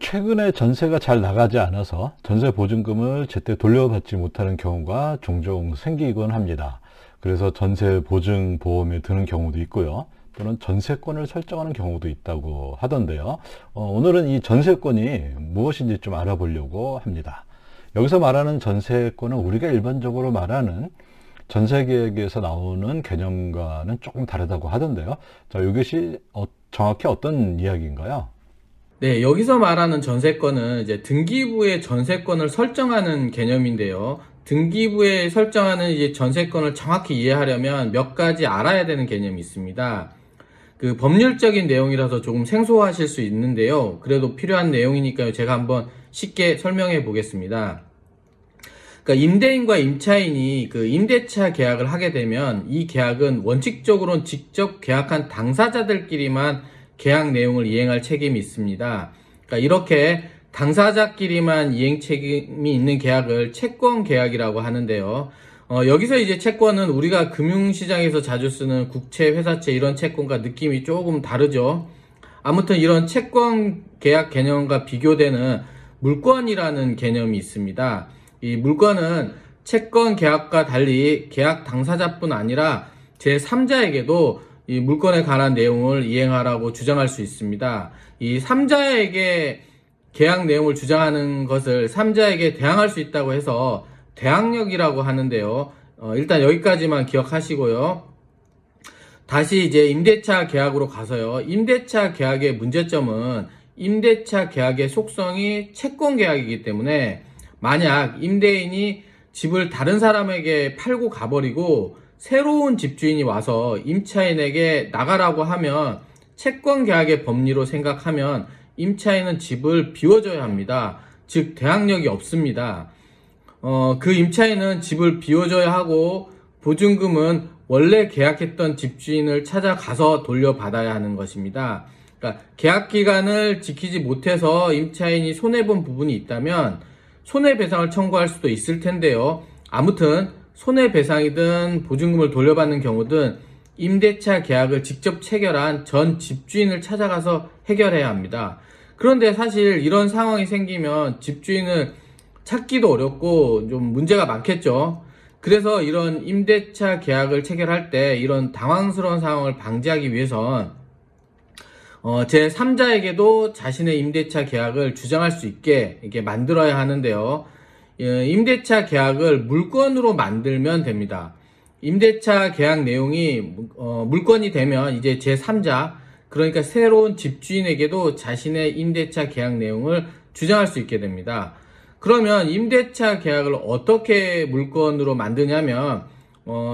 최근에 전세가 잘 나가지 않아서 전세 보증금을 제때 돌려받지 못하는 경우가 종종 생기곤 합니다. 그래서 전세 보증 보험에 드는 경우도 있고요. 또는 전세권을 설정하는 경우도 있다고 하던데요. 오늘은 이 전세권이 무엇인지 좀 알아보려고 합니다. 여기서 말하는 전세권은 우리가 일반적으로 말하는 전세계획에서 나오는 개념과는 조금 다르다고 하던데요. 자, 이것이 정확히 어떤 이야기인가요? 네, 여기서 말하는 전세권은 이제 등기부의 전세권을 설정하는 개념인데요. 등기부에 설정하는 이제 전세권을 정확히 이해하려면 몇 가지 알아야 되는 개념이 있습니다. 그 법률적인 내용이라서 조금 생소하실 수 있는데요. 그래도 필요한 내용이니까요. 제가 한번 쉽게 설명해 보겠습니다. 그러니까 임대인과 임차인이 그 임대차 계약을 하게 되면 이 계약은 원칙적으로는 직접 계약한 당사자들끼리만 계약 내용을 이행할 책임이 있습니다. 그러니까 이렇게 당사자끼리만 이행 책임이 있는 계약을 채권 계약이라고 하는데요. 여기서 이제 채권은 우리가 금융시장에서 자주 쓰는 국채, 회사채 이런 채권과 느낌이 조금 다르죠. 아무튼 이런 채권 계약 개념과 비교되는 물권이라는 개념이 있습니다. 이 물권은 채권 계약과 달리 계약 당사자뿐 아니라 제3자에게도 이 물건에 관한 내용을 이행하라고 주장할 수 있습니다. 이 3자에게 계약 내용을 주장하는 것을 3자에게 대항할 수 있다고 해서 대항력이라고 하는데요. 일단 여기까지만 기억하시고요. 다시 이제 임대차 계약으로 가서요. 임대차 계약의 문제점은 임대차 계약의 속성이 채권 계약이기 때문에 만약 임대인이 집을 다른 사람에게 팔고 가버리고 새로운 집주인이 와서 임차인에게 나가라고 하면 채권 계약의 법리로 생각하면 임차인은 집을 비워줘야 합니다. 즉 대항력이 없습니다. 그 임차인은 집을 비워줘야 하고 보증금은 원래 계약했던 집주인을 찾아가서 돌려받아야 하는 것입니다. 그러니까 계약 기간을 지키지 못해서 임차인이 손해본 부분이 있다면 손해배상을 청구할 수도 있을 텐데요. 아무튼 손해배상이든 보증금을 돌려받는 경우든 임대차 계약을 직접 체결한 전 집주인을 찾아가서 해결해야 합니다. 그런데 사실 이런 상황이 생기면 집주인을 찾기도 어렵고 좀 문제가 많겠죠. 그래서 이런 임대차 계약을 체결할 때 이런 당황스러운 상황을 방지하기 위해선 제3자에게도 자신의 임대차 계약을 주장할 수 있게 이렇게 만들어야 하는데요. 임대차 계약을 물건으로 만들면 됩니다. 임대차 계약 내용이 물건이 되면 이제 제3자, 그러니까 새로운 집주인에게도 자신의 임대차 계약 내용을 주장할 수 있게 됩니다. 그러면 임대차 계약을 어떻게 물건으로 만드냐면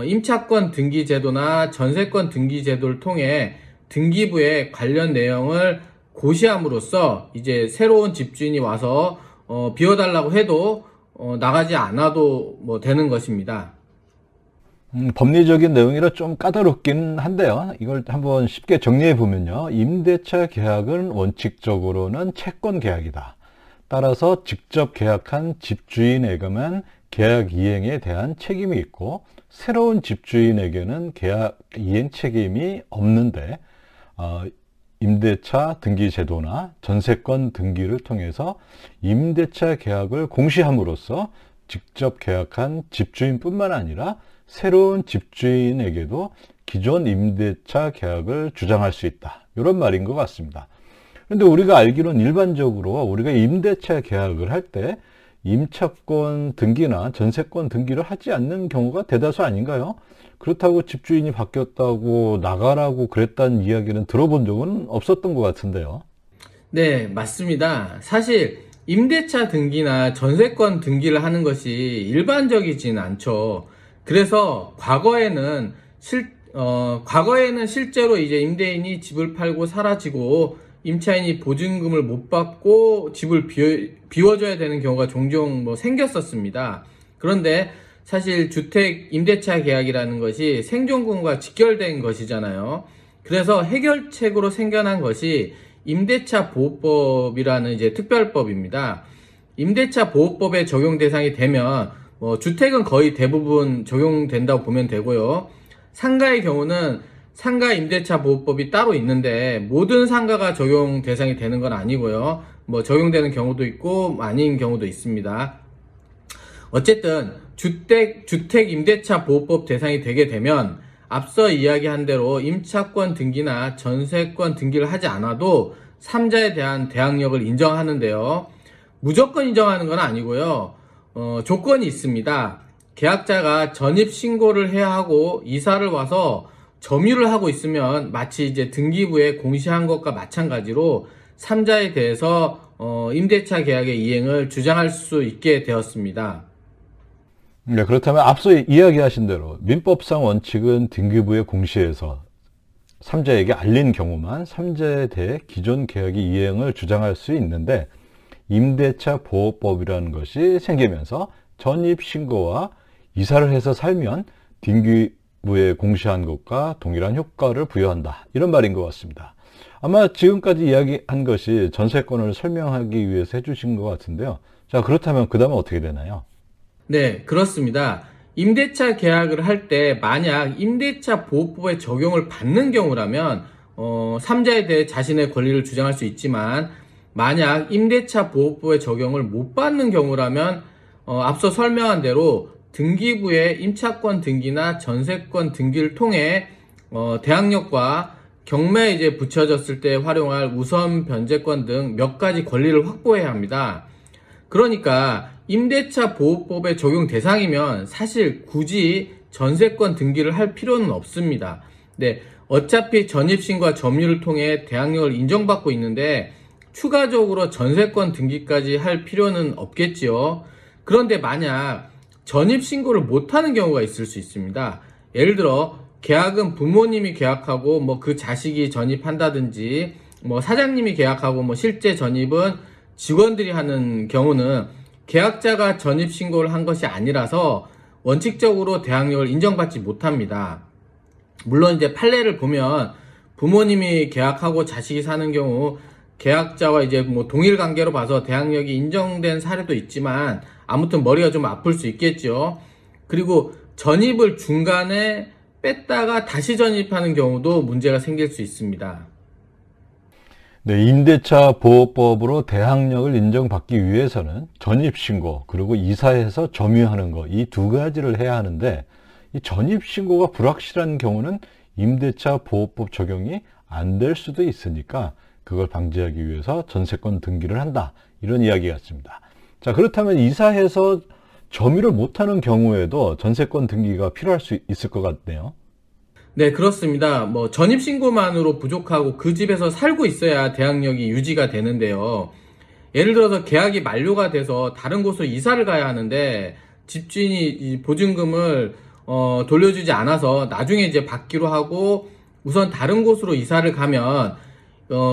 임차권 등기 제도나 전세권 등기 제도를 통해 등기부에 관련 내용을 고시함으로써 이제 새로운 집주인이 와서 비워달라고 해도 나가지 않아도 뭐 되는 것입니다. 법리적인 내용이라 좀 까다롭긴 한데요. 이걸 한번 쉽게 정리해 보면요. 임대차 계약은 원칙적으로는 채권 계약이다. 따라서 직접 계약한 집주인에게만 계약 이행에 대한 책임이 있고 새로운 집주인에게는 계약 이행 책임이 없는데 임대차 등기 제도나 전세권 등기를 통해서 임대차 계약을 공시함으로써 직접 계약한 집주인뿐만 아니라 새로운 집주인에게도 기존 임대차 계약을 주장할 수 있다. 이런 말인 것 같습니다. 그런데 우리가 알기로는 일반적으로 우리가 임대차 계약을 할 때 임차권 등기나 전세권 등기를 하지 않는 경우가 대다수 아닌가요? 그렇다고 집주인이 바뀌었다고 나가라고 그랬다는 이야기는 들어본 적은 없었던 것 같은데요. 네, 맞습니다. 사실 임대차 등기나 전세권 등기를 하는 것이 일반적이진 않죠. 그래서 과거에는 실제로 이제 임대인이 집을 팔고 사라지고 임차인이 보증금을 못 받고 집을 비워줘야 되는 경우가 종종 생겼었습니다. 그런데 사실 주택 임대차 계약이라는 것이 생존권과 직결된 것이잖아요. 그래서 해결책으로 생겨난 것이 임대차 보호법이라는 이제 특별법입니다. 임대차 보호법의 적용 대상이 되면 주택은 거의 대부분 적용된다고 보면 되고요. 상가의 경우는 상가 임대차 보호법이 따로 있는데 모든 상가가 적용 대상이 되는 건 아니고요. 뭐 적용되는 경우도 있고 아닌 경우도 있습니다. 어쨌든 주택 임대차 보호법 대상이 되게 되면 앞서 이야기한 대로 임차권 등기나 전세권 등기를 하지 않아도 3자에 대한 대항력을 인정하는데요. 무조건 인정하는 건 아니고요. 조건이 있습니다. 계약자가 전입 신고를 해야 하고 이사를 와서 점유를 하고 있으면 마치 이제 등기부에 공시한 것과 마찬가지로 3자에 대해서 임대차 계약의 이행을 주장할 수 있게 되었습니다. 네, 그렇다면 앞서 이야기하신 대로 민법상 원칙은 등기부에 공시해서 3자에게 알린 경우만 3자에 대해 기존 계약의 이행을 주장할 수 있는데 임대차 보호법이라는 것이 생기면서 전입신고와 이사를 해서 살면 등기부에 공시한 것과 동일한 효과를 부여한다. 이런 말인 것 같습니다. 아마 지금까지 이야기한 것이 전세권을 설명하기 위해서 해주신 것 같은데요. 자, 그렇다면 그 다음은 어떻게 되나요? 네, 그렇습니다. 임대차 계약을 할 때 만약 임대차 보호법의 적용을 받는 경우라면 3자에 대해 자신의 권리를 주장할 수 있지만 만약 임대차 보호법의 적용을 못 받는 경우라면 앞서 설명한 대로 등기부의 임차권 등기나 전세권 등기를 통해 대항력과 경매에 이제 붙여졌을 때 활용할 우선 변제권 등 몇 가지 권리를 확보해야 합니다. 그러니까 임대차 보호법의 적용 대상이면 사실 굳이 전세권 등기를 할 필요는 없습니다. 네, 어차피 전입신고와 점유를 통해 대항력을 인정받고 있는데 추가적으로 전세권 등기까지 할 필요는 없겠지요. 그런데 만약 전입신고를 못하는 경우가 있을 수 있습니다. 예를 들어 계약은 부모님이 계약하고 뭐 그 자식이 전입한다든지 뭐 사장님이 계약하고 뭐 실제 전입은 직원들이 하는 경우는 계약자가 전입신고를 한 것이 아니라서 원칙적으로 대항력을 인정받지 못합니다. 물론 이제 판례를 보면 부모님이 계약하고 자식이 사는 경우 계약자와 이제 뭐 동일 관계로 봐서 대항력이 인정된 사례도 있지만 아무튼 머리가 좀 아플 수 있겠죠. 그리고 전입을 중간에 뺐다가 다시 전입하는 경우도 문제가 생길 수 있습니다. 네, 임대차 보호법으로 대항력을 인정받기 위해서는 전입신고 그리고 이사해서 점유하는 거 이 두 가지를 해야 하는데 이 전입신고가 불확실한 경우는 임대차 보호법 적용이 안 될 수도 있으니까 그걸 방지하기 위해서 전세권 등기를 한다. 이런 이야기 같습니다. 자, 그렇다면 이사해서 점유를 못하는 경우에도 전세권 등기가 필요할 수 있을 것 같네요. 네, 그렇습니다. 뭐 전입신고만으로 부족하고 그 집에서 살고 있어야 대항력이 유지가 되는데요. 예를 들어서 계약이 만료가 돼서 다른 곳으로 이사를 가야 하는데 집주인이 이 보증금을 돌려주지 않아서 나중에 이제 받기로 하고 우선 다른 곳으로 이사를 가면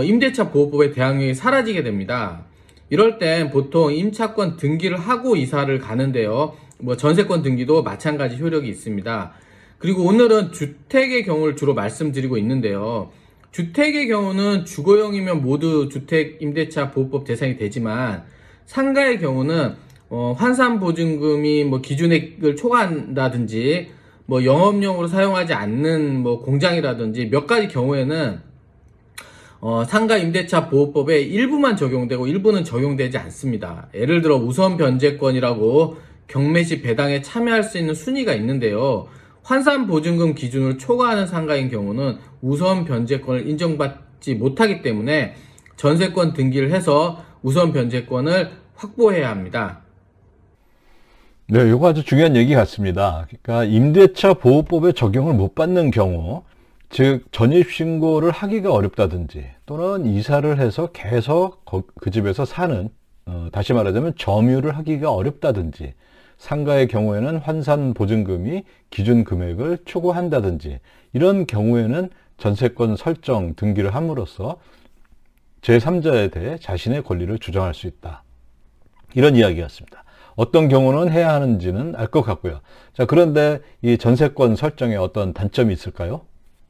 임대차 보호법의 대항력이 사라지게 됩니다. 이럴 땐 보통 임차권 등기를 하고 이사를 가는데요. 뭐 전세권 등기도 마찬가지 효력이 있습니다. 그리고 오늘은 주택의 경우를 주로 말씀드리고 있는데요. 주택의 경우는 주거용이면 모두 주택 임대차 보호법 대상이 되지만 상가의 경우는 환산보증금이 뭐 기준액을 초과한다든지 뭐 영업용으로 사용하지 않는 뭐 공장이라든지 몇 가지 경우에는 상가 임대차 보호법의 일부만 적용되고 일부는 적용되지 않습니다. 예를 들어 우선 변제권이라고 경매 시 배당에 참여할 수 있는 순위가 있는데요. 환산 보증금 기준을 초과하는 상가인 경우는 우선 변제권을 인정받지 못하기 때문에 전세권 등기를 해서 우선 변제권을 확보해야 합니다. 네, 이거 아주 중요한 얘기 같습니다. 그러니까 임대차 보호법의 적용을 못 받는 경우, 즉 전입신고를 하기가 어렵다든지 또는 이사를 해서 계속 그 집에서 사는, 다시 말하자면 점유를 하기가 어렵다든지 상가의 경우에는 환산 보증금이 기준 금액을 초과한다든지 이런 경우에는 전세권 설정 등기를 함으로써 제3자에 대해 자신의 권리를 주장할 수 있다. 이런 이야기였습니다. 어떤 경우는 해야 하는지는 알 것 같고요. 자, 그런데 이 전세권 설정에 어떤 단점이 있을까요?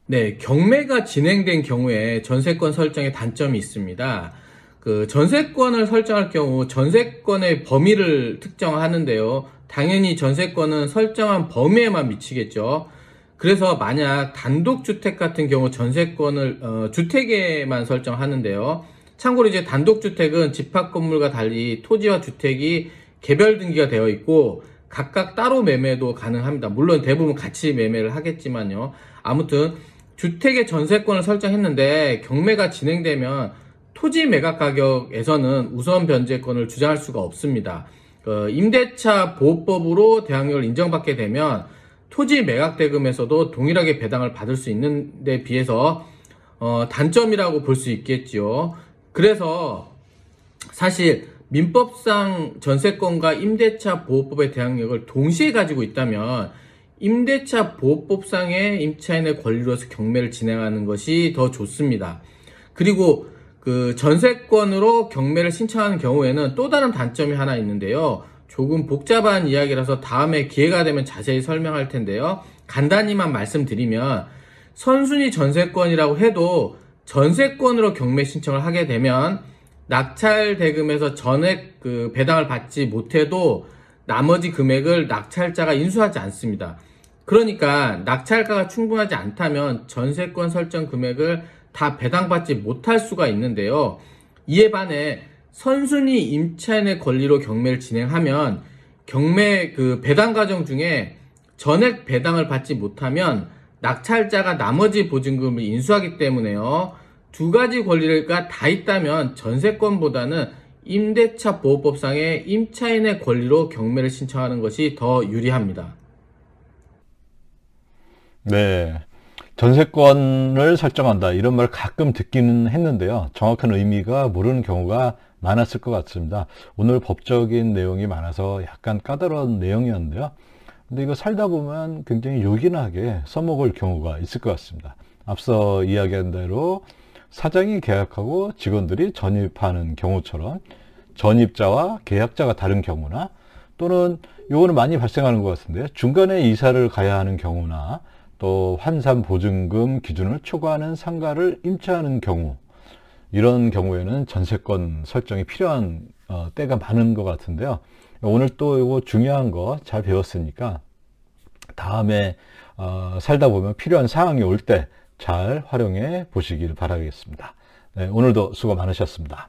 네, 경매가 진행된 경우에 전세권 설정에 단점이 있습니다. 그 전세권을 설정할 경우 전세권의 범위를 특정하는데요. 당연히 전세권은 설정한 범위에만 미치겠죠. 그래서 만약 단독주택 같은 경우 전세권을 주택에만 설정하는데요. 참고로 이제 단독주택은 집합건물과 달리 토지와 주택이 개별 등기가 되어 있고 각각 따로 매매도 가능합니다. 물론 대부분 같이 매매를 하겠지만요. 아무튼 주택의 전세권을 설정했는데 경매가 진행되면 토지 매각 가격에서는 우선 변제권을 주장할 수가 없습니다. 임대차 보호법으로 대항력을 인정받게 되면 토지 매각 대금에서도 동일하게 배당을 받을 수 있는 데 비해서 단점이라고 볼 수 있겠지요. 그래서 사실 민법상 전세권과 임대차 보호법의 대항력을 동시에 가지고 있다면 임대차 보호법상의 임차인의 권리로서 경매를 진행하는 것이 더 좋습니다. 그리고 그 전세권으로 경매를 신청하는 경우에는 또 다른 단점이 하나 있는데요. 조금 복잡한 이야기라서 다음에 기회가 되면 자세히 설명할 텐데요. 간단히만 말씀드리면 선순위 전세권이라고 해도 전세권으로 경매 신청을 하게 되면 낙찰 대금에서 전액 그 배당을 받지 못해도 나머지 금액을 낙찰자가 인수하지 않습니다. 그러니까 낙찰가가 충분하지 않다면 전세권 설정 금액을 다 배당받지 못할 수가 있는데요. 이에 반해 선순위 임차인의 권리로 경매를 진행하면 경매 그 배당 과정 중에 전액 배당을 받지 못하면 낙찰자가 나머지 보증금을 인수하기 때문에요. 두 가지 권리가 다 있다면 전세권보다는 임대차 보호법상의 임차인의 권리로 경매를 신청하는 것이 더 유리합니다. 네. 전세권을 설정한다 이런 말 가끔 듣기는 했는데요. 정확한 의미가 모르는 경우가 많았을 것 같습니다. 오늘 법적인 내용이 많아서 약간 까다로운 내용이었는데요. 근데 이거 살다 보면 굉장히 요긴하게 써먹을 경우가 있을 것 같습니다. 앞서 이야기한 대로 사장이 계약하고 직원들이 전입하는 경우처럼 전입자와 계약자가 다른 경우나 또는 요거는 많이 발생하는 것 같은데 중간에 이사를 가야 하는 경우나 또 환산 보증금 기준을 초과하는 상가를 임차하는 경우 이런 경우에는 전세권 설정이 필요한 때가 많은 것 같은데요. 오늘 또 이거 중요한 거 잘 배웠으니까 다음에 살다 보면 필요한 사항이 올 때 잘 활용해 보시길 바라겠습니다. 네, 오늘도 수고 많으셨습니다.